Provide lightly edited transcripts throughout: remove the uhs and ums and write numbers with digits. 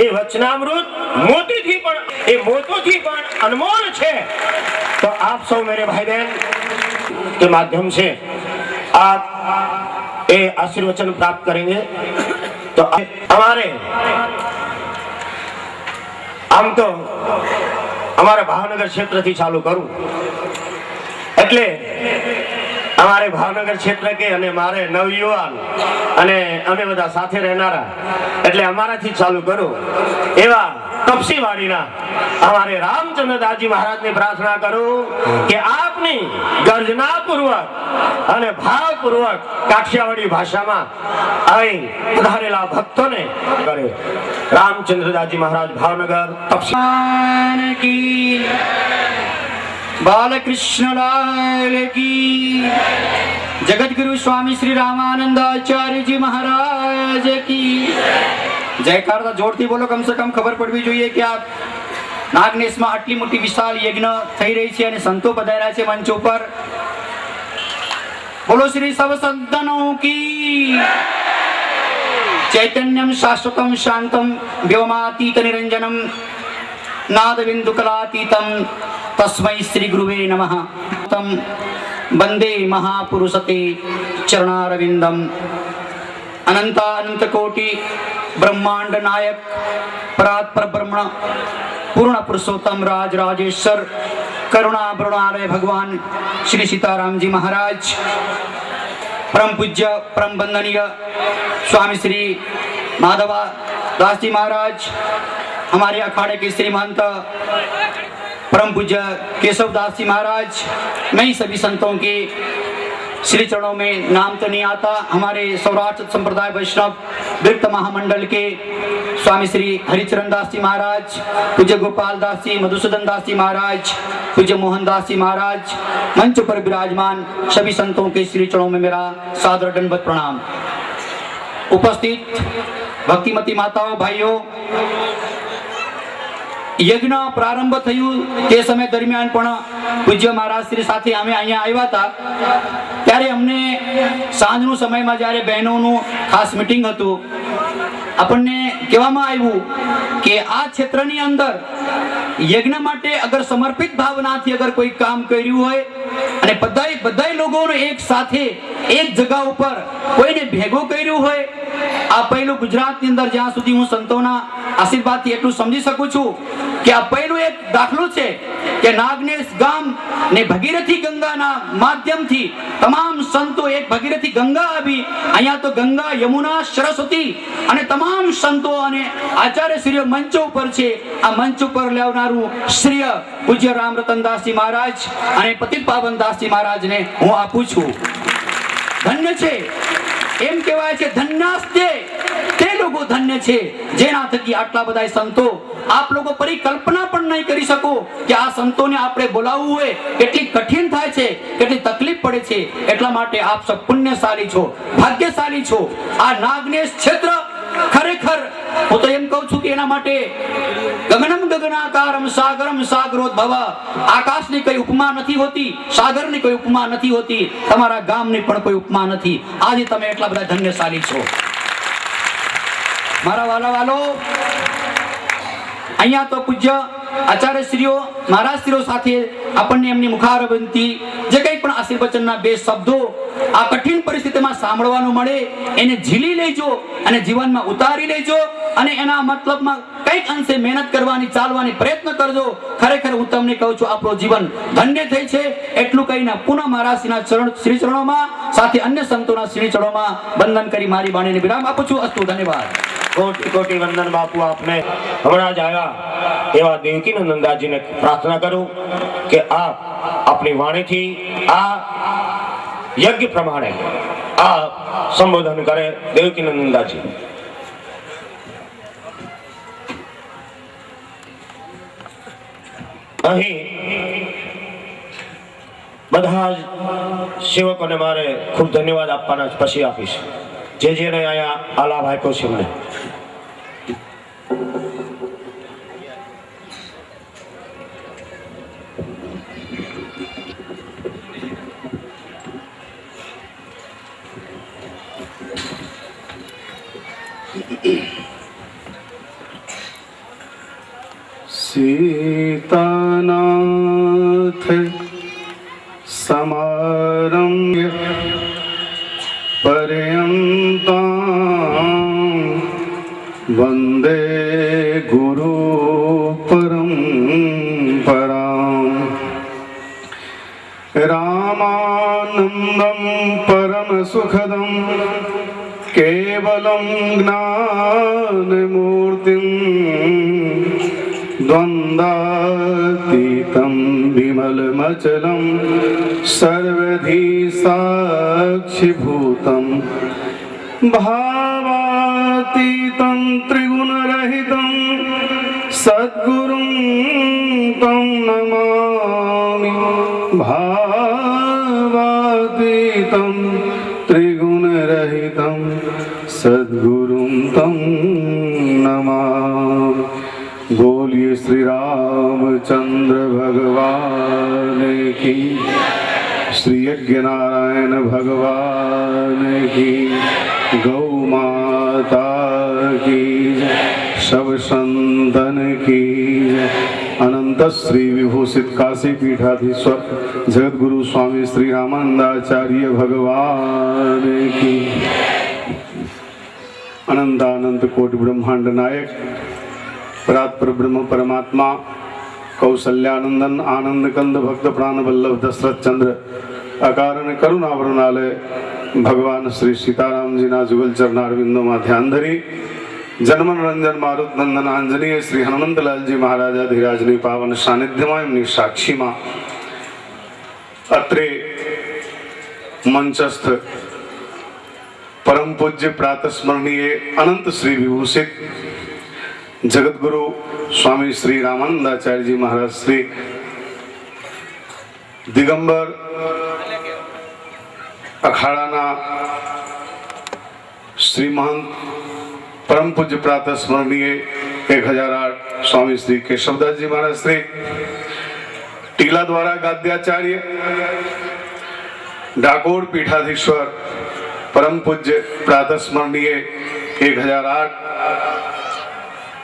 એ વચનામૃત મોતીથી પણ એ મોતોથી પણ અનમોલ છે। तो आप सब मेरे भाई बहन के माध्यम से आप ये आशीर्वचन प्राप्त करेंगे। तो हमारे आम तो हमारे भावनगर क्षेत्र थी चालू करूं એટલે અમારે ભાવનગર ક્ષેત્ર કે અને મારે નવયુવાન અને અમે બધા સાથે રહેનારા એટલે અમારાથી ચાલુ કરું એવા તપસીવાડીના हमारे रामचंद्र दास जी महाराज ने प्रार्थना करूं कि आपनी गर्जना पूर्वक અને ભાવપૂર્વક કાઠિયાવાડી ભાષામાં અહીં પધારેલા ભક્તોને કરે। रामचंद्र दास जी महाराज भावनगर तपसी की बालकृष्ण लाल की जगत गुरु स्वामी श्री रामानंद आचार्य जी महाराज की जयकार जोरથી બોલો। कम से कम खबर પડવી જોઈએ કે આ નાગનેશમાં આટલી મોટી વિશાળ યજ્ઞ થઈ રહી છે અને સંતો પધાર્યા છે મંચ ઉપર। બોલો શ્રી સવ સંતનો की चैतन्यम शाश्वतम शांतम व्योमातीत निरंजनम नाद बिंदु कलातीतम तस्मै श्री गुरुवे नमः। तम वंदे महापुरुषते चरणारविंदम। अनंत अनंत कोटि ब्रह्मांड नायक परात्पर ब्रह्मण पूर्ण पुरुषोत्तम राज राजेश्वर करुणा वरुणालय भगवान श्री सीताराम जी महाराज परम पूज्य परम वंदनीय स्वामी श्री माधवा दास जी महाराज, हमारे अखाड़े के श्रीमंत परम पूज्य केशव दास जी महाराज, मैं सभी संतों के श्री चरणों में नाम तो नहीं आता। हमारे सौराष्ट्र संप्रदाय वैष्णव वृत्त महामंडल के स्वामी श्री हरिचरण दास जी महाराज, पूज्य गोपाल दास जी, मधुसूदन दास जी महाराज, पूज्य मोहन दास जी महाराज, मंच पर विराजमान सभी संतों के श्री चरणों में मेरा सादर दंडवत प्रणाम। उपस्थित भक्तिमती माताओं भाइयों, यज्ञ प्रारंभ थયું તે સમય દરમિયાન પણ પૂજ્ય મહારાજ શ્રી સાથે અમે અહીંયા આવ્યા હતા ત્યારે અમને સાંજનો સમયમાં જ્યારે બહેનોનું ખાસ મીટિંગ હતું આપણને કહેવામાં આવ્યું કે આ ક્ષેત્રની અંદર યજ્ઞ માટે અગર સમર્પિત ભાવનાથી અગર કોઈ કામ કર્યું હોય અને બધાય લોકોને એક સાથે એક જગ્યા ઉપર કોઈને ભેગો કર્યું હોય, આ પહેલું ગુજરાતની અંદર જ્યાં સુધી હું સંતોના આશીર્વાદથી એટલું સમજી શકું છું કે આ પહેલું એક દાખલો છે કે નાગનેશ ગામ ને ભગીરથી ગંગાના માધ્યમથી તમામ સંતો એક ભગીરથી ગંગા આવી, અહીંયા તો ગંગા યમુના સરસ્વતી અને તમામ સંતો અને આચાર્યશ્રીઓ મંચ ઉપર છે। આ મંચ ઉપર લેવનારું શ્રેય પૂજ્ય રામ રતનદાસજી મહારાજ અને પતિત પાવન દાસજી મહારાજને હું આપું છું। ધન્ય છે એમ કહેવાય છે ધન્યાસ્તે તે લોકો ધન્ય છે જેના થકી આટલા બધા સંતો આપ લોકો પરિકલ્પના પણ નહીં કરી શકો કે આ સંતોને આપણે બોલાવવું હોય કેટલી કઠિન થાય છે, કેટલી તકલીફ પડે છે। એટલા માટે આપ સબ પુણ્યશાળી છો, ભાગ્યશાળી છો। આ નાગનેશ ક્ષેત્ર ખરેખર હું તો એમ કહું છું કે એના માટે ગગનમ ગગનાકારમ સાગરમ સાગરોદ્ભવ, આકાશની કોઈ ઉપમા નથી હોતી, સાગરની કોઈ ઉપમા નથી હોતી, તમારા ગામની પણ કોઈ ઉપમા નથી। આજે તમે એટલા બધા ધન્યશાળી છો। મારા વાલો અહીંયા તો પૂજ્ય આચાર્યશ્રીઓ મહારાજશ્રીઓ સાથે આપણને એમની મુખારબંધી જે કંઈ પણ આશીર્વચનના બે શબ્દો આ કઠિન પરિસ્થિતિમાં સાંભળવાનું મળે એને ઝીલી લેજો અને જીવનમાં ઉતારી લેજો અને એના મતલબમાં કંઈક અંશે મહેનત કરવાની ચાલવાની પ્રયત્ન કરજો। ખરેખર હું તમને કહું છું આપણું જીવન ધન્ય થઈ છે। એટલું કહીને પુનઃ મહારાજના શ્રી ચરણોમાં સાથે અન્ય સંતોના શ્રી ચરણોમાં વંદન કરી મારી વાણીને વિરામ આપું છું। અસ્તુ, ધન્યવાદ। कोटि कोटि वंदन बापू आपने हमारा आया एवं देवकी नंदा जी ने प्रार्थना करूं कि आप अपनी वाणी थी आ यज्ञ प्रमाणे आ संबोधन करे। देवकी नंदा जी अहीं બધા સેવકોને મારે ખૂબ ધન્યવાદ આપવાના પછી આપીશ જેને આયા આ લાભ આપ્યો છે એમને। सीतानाथ समारम्य पर्यन्तां वन्दे गुरु परम्पराम् रामानन्दं परमसुखदं केवलं ज्ञानमूर्तिं द्वन्द्वातीतं विमलमचलं सर्वधी साक्षिभूतं भावातीतं त्रिगुणरहितं सद्गुरुं तं नमामि भावातीतं त्रिगुणरहितं सद्गुरुं तं नमामि। बोलिए श्री रामचंद्र भगवान की, श्री यज्ञ नारायण भगवान की, गौ माता की, सब संतन की, अनंत श्री विभूषित काशी पीठाधीश्वर जगत गुरु स्वामी श्री रामानंदाचार्य भगवान की, अनंतानंत कोटि ब्रह्मांड नायक परात्पर ब्रह्म परमात्मा कौशल्यानंदन आनंद कंद भक्त प्राण वल्लभ दशरथ चंद्र अकारण करुणावरुणालय भगवान श्री सीताराम जी ना जुगल चरणारविंदों में ध्यान धरी जन्म रंजन मारुत नंदन आंजनीय श्री हनुमंतलाल जी महाराजा धीराजनी पावन सानिध्य में साक्षी में अत्रे मंचस्थ परम पूज्य प्रातस्मरणीय अनंत श्री विभूषित जगत गुरु स्वामी श्री रामानंदाचार्य जी महाराज श्री दिगंबर अखाड़ा श्री महंत परम पूज्य प्रातः स्मरणीय 1008 स्वामी श्री केशवदास जी महाराज श्री टीला द्वारा गाद्याचार्य डाकोर पीठाधीश्वर परम पूज्य प्रातः स्मरणीय 1008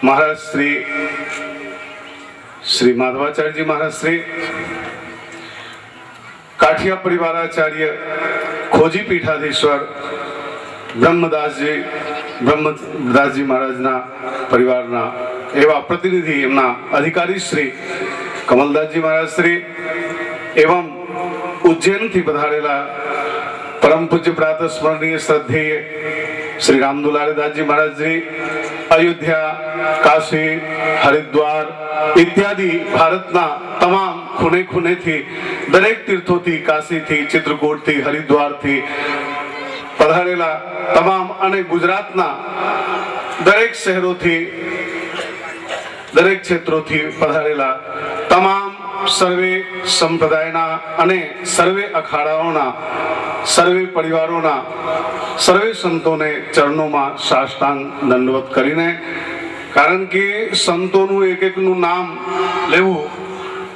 महाराज श्री श्री माधवाचार्य जी महाराज श्री काठिया परिवाराचार्य खोजी पीठाधीश्वर ब्रह्मदास जी महाराज ना परिवार ना एवं प्रतिनिधि एमना अधिकारी श्री कमलदास जी महाराज श्री एवं उज्जैन थी पधारेला परम पूज्य प्रातः स्मरणीय श्रद्धेय श्री रामदुलारे दास जी महाराज जी अयोध्या काशी हरिद्वार इत्यादि भारतना तमाम खूने खूने थी दरेक तीर्थों थी काशी थी चित्रकूट थी हरिद्वार थी पधारेला तमाम अने गुजरातना दरेक शहरों थी दरेक क्षेत्रों थी पधारेला तमाम सर्वे संप्रदायना अने सर्वे अखाड़ाओना सर्वे परिवारोना सर्वे संतोने चरणों में साष्टांग दंडवत करीने कारण के संतों एक एक नु नाम लेवू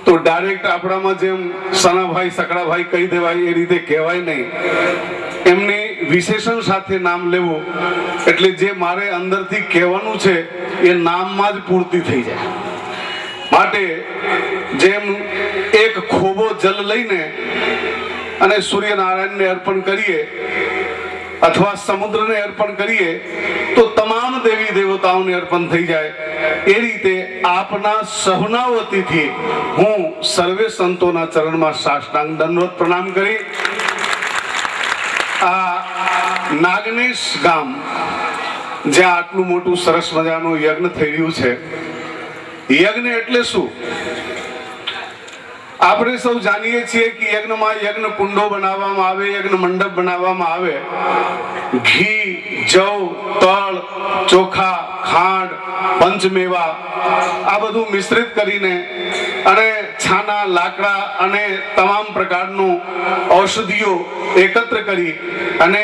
तो डायरेक्ट आपड़ा में जेम सना भाई सकड़ा भाई कही देवाय ए रीते कहेवाय नहीं एमने विशेषण साथे नाम लेवू એટલે જે મારે અંદરથી કહેવાનું છે એ નામમાં જ પૂર્તિ થઈ જાય માટે જેમ એક ખોબો જલ લઈને અને સૂર્યનારાયણને અર્પણ કરીએ अथवा समुद्र ने अर्पण करिए तो तमाम देवी देवताओं ने अर्पण थई जाए ए रीते आपना सहुना वतीथी हूँ सर्वे संतोना चरण में साष्टांग दंडवत प्रणाम करी आ नागनेश गाम ज्यां आटलू मोटू सरस मजानो यज्ञ थई रह्युं छे यज्ञ एटले शुं આપણે સૌ જાણીએ છીએ કે યજ્ઞમાં યજ્ઞ કુંડો બનાવવામાં આવે યજ્ઞ મંડપ બનાવવામાં આવે ઘી જવ તળ ચોખા ખાંડ પંચમેવા આ બધું મિશ્રિત કરીને અને છાના લાકડા અને તમામ પ્રકારનું ઔષધિઓ એકત્ર કરી અને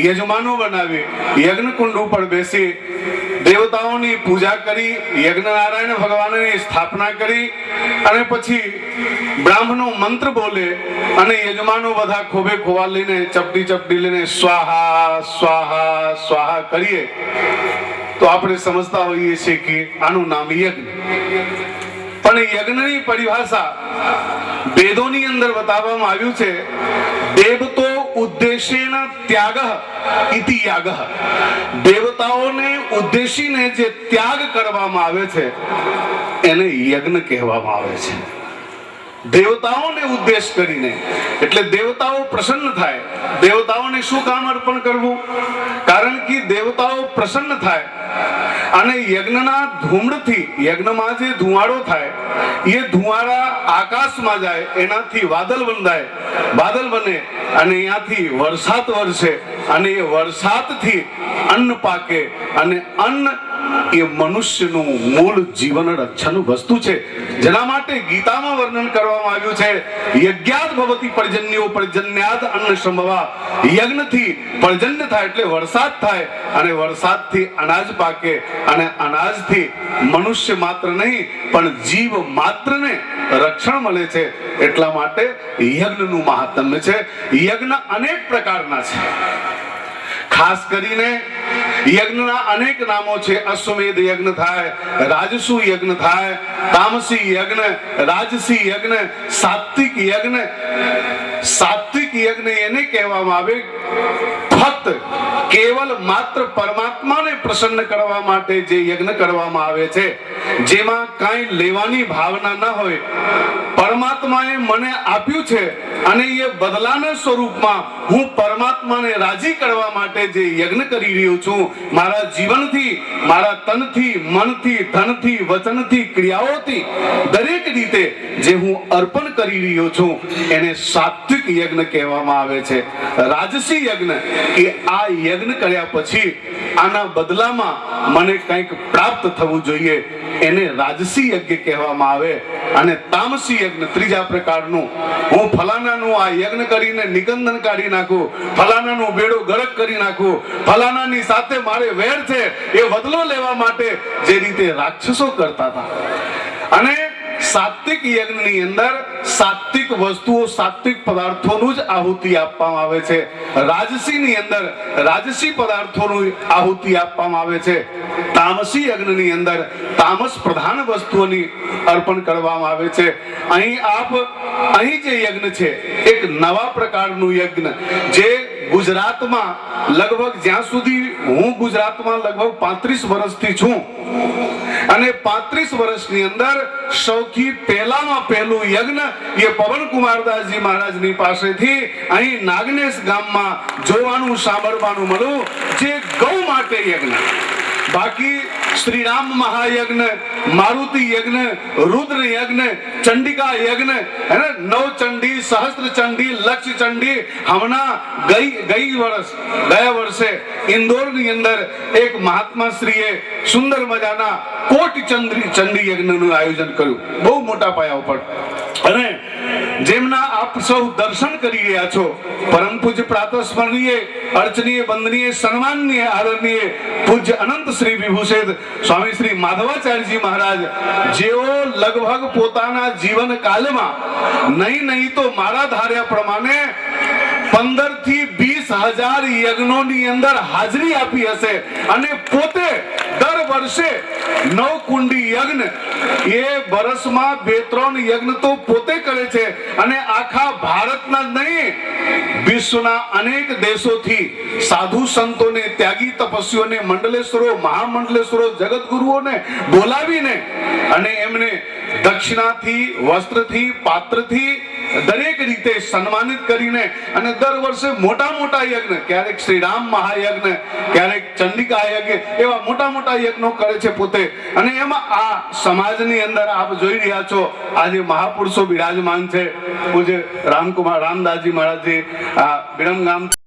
યજમાનો બનાવી યજ્ઞ કુંડ ઉપર બેસી દેવતાઓની પૂજા કરી યજ્ઞનારાયણ ભગવાનની સ્થાપના કરી અને પછી ब्राह्मणों मंत्र बोले अने यजमानो बधा खोबे खोवा लेने चपटी चपटी लेने स्वाहा स्वाहा स्वाहा करिए तो आपने समझता होइए छे कि आनु नाम यज्ञ પણ યજ્ઞની પરિભાષા વેદોની અંદર બતાવવામાં આવ્યું છે, દેવતો ઉદ્દેશેન ત્યાગ ઇતિ યાગ. દેવતાઓને ઉદ્દેશીને જે ત્યાગ કરવામાં આવે છે એને યજ્ઞ કહેવામાં આવે છે. દેવતાઓને ઉદ્દેશ કરીને, એટલે દેવતાઓ પ્રસન્ન થાય. દેવતાઓને શું કામ અર્પણ કરવું? કારણ કે દેવતાઓ પ્રસન્ન થાય અને યજ્ઞના ધૂમ્રથી, યજ્ઞમાં જે ધુમાડો થાય એ ધુમાડા આકાશમાં જાય, એનાથી વાદળ બંધાય, વાદળ બને અને અહીંયાથી વરસાદ વરસે અને એ વરસાદથી અન્ન પાકે અને અન્ન એ મનુષ્યનું મૂળ જીવન રક્ષણ વસ્તુ છે. જેના માટે ગીતામાં વર્ણન કરવામાં આવ્યું છે, યજ્ઞાદ ભવતી પર્જન્યો પર્જન્યાદ અન્ન સંભવા. યજ્ઞથી પર્જન્ય થાય એટલે વરસાદ થાય અને વરસાદથી અનાજ પાકે અને અનાજથી મનુષ્ય માત્ર નહીં પણ જીવ માત્રને રક્ષણ મળે છે. એટલા માટે યજ્ઞનું મહાત્મ્ય છે. યજ્ઞ અનેક પ્રકારના છે. ખાસ કરીને યજ્ઞના અનેક નામો છે. અશ્વમેધ યજ્ઞ થાય, રાજસુ યજ્ઞ થાય, તામસી યજ્ઞ, રાજસી યજ્ઞ, સાત્વિક યજ્ઞ. સાત્વિક યજ્ઞ એને કહેવામાં આવે ફક્ત કેવલ માત્ર પરમાત્માને પ્રસન્ન કરવા માટે જે યજ્ઞ કરવામાં આવે છે, જેમાં કાંઈ લેવાની ભાવના ન હોય. પરમાત્માએ મને આપ્યું છે અને એ બદલાના સ્વરૂપમાં હું પરમાત્માને રાજી કરવા માટે જે યજ્ઞ કરી રહ્યો છું, મારા જીવનથી, મારા તનથી, મનથી, ધનથી, વચનથી, ક્રિયાઓથી દરેક રીતે જે હું અર્પણ કરી રહ્યો છું એને સાત્વિક યજ્ઞ કહેવામાં આવે છે. રાજસી યજ્ઞ કે આ યજ્ઞ કર્યા પછી આના બદલામાં મને કંઈક પ્રાપ્ત થવું જોઈએ, એને રાજસી યજ્ઞ કહેવામાં આવે. અને તામસી યજ્ઞ ત્રીજા પ્રકારનું, હું ફલાનાનું આ યજ્ઞ કરીને નિકંદન કાઢી નાખું, ફલાનાનું બેડો ગરક કરી નાખું, ફલાનાની સાથે મારે વેર છે એ બદલો લેવા માટે જે રીતે રાક્ષસો કરતા હતા. અને સાત્વિક યજ્ઞની અંદર સાત્વિક વસ્તુઓ, સાત્વિક પદાર્થોનું જ આહુતિ આપવામાં આવે છે. રાજસીની અંદર રાજસી પદાર્થોનું આહુતિ આપવામાં આવે છે. તામસી યજ્ઞની અંદર તામસ પ્રધાન વસ્તુઓની અર્પણ કરવામાં આવે છે. અહીં જે યજ્ઞ છે એક નવા પ્રકારનું યજ્ઞ, જે ગુજરાતમાં લગભગ, જ્યાં સુધી હું ગુજરાતમાં લગભગ 35 વર્ષથી છું અને 35 વર્ષની અંદર સૌથી પહેલામાં પહેલું યજ્ઞ એ પવનકુમારદાસજી મહારાજની પાસેથી અહીં નાગનેશ ગામમાં જોવાનું, સાંભળવાનું મળ્યું, જે ગૌ માટે યજ્ઞ. બાકી શ્રી રામ મહાયજ્ઞ, મારુતિ યજ્ઞ, રુદ્ર યજ્ઞ, ચંડિકા યજ્ઞ, નવ ચંડી, સહસ્ત્ર ચંડી, લક્ષ ચંડી. હમણાં ગયા વર્ષે ઇન્દોરની અંદર એક મહાત્મા શ્રીએ સુંદર મજાના કોટી ચંડી યજ્ઞનું આયોજન કર્યું, બહુ મોટા પાયા ઉપર. અને જેમના આપ સૌ દર્શન કરી રહ્યા છો, પરમ પૂજ્ય પ્રાતસ્મરણીય, અર્ચનીય, વંદનીય, સન્માનનીય, આદરણીય પૂજ્ય અનંત શ્રી વિભૂષિત સ્વામી શ્રી માધવાચાર્યજી મહારાજ, જેઓ લગભગ પોતાના જીવન કાલમાં નહીં તો મારા ધાર્યા પ્રમાણે 15 થી 20,000 યજ્ઞોની અંદર હાજરી આપી હશે. અને પોતે દર વર્ષે 9 કુંડી યજ્ઞ, એ વર્ષમાં 2-3 યજ્ઞ તો પોતે કરે છે. અને આખા ભારતના જ નહીં, વિશ્વના અનેક દેશોથી સાધુ સંતોને, ત્યાગી તપસ્વીઓને, મંડલેશ્વરો, મહામંડલેશ્વરો, જગતગુરુઓને બોલાવીને અને એમને દક્ષિણાથી, વસ્ત્રથી, પાત્રથી દરેક રીતે સન્માનિત કરીને અને દર વર્ષે મોટા યજ્ઞ, ક્યારેક શ્રી રામ મહાયજ્ઞ, ક્યારેક ચંડિકા યજ્ઞ, એવા મોટા યજ્ઞો કરે છે પોતે. અને એમાં આ સમાજની અંદર આપ જોઈ રહ્યા છો, આજે મહાપુરુષો બિરાજમાન છે. પૂજ્ય રામદાસજી મહારાજજી આ વિરમગામ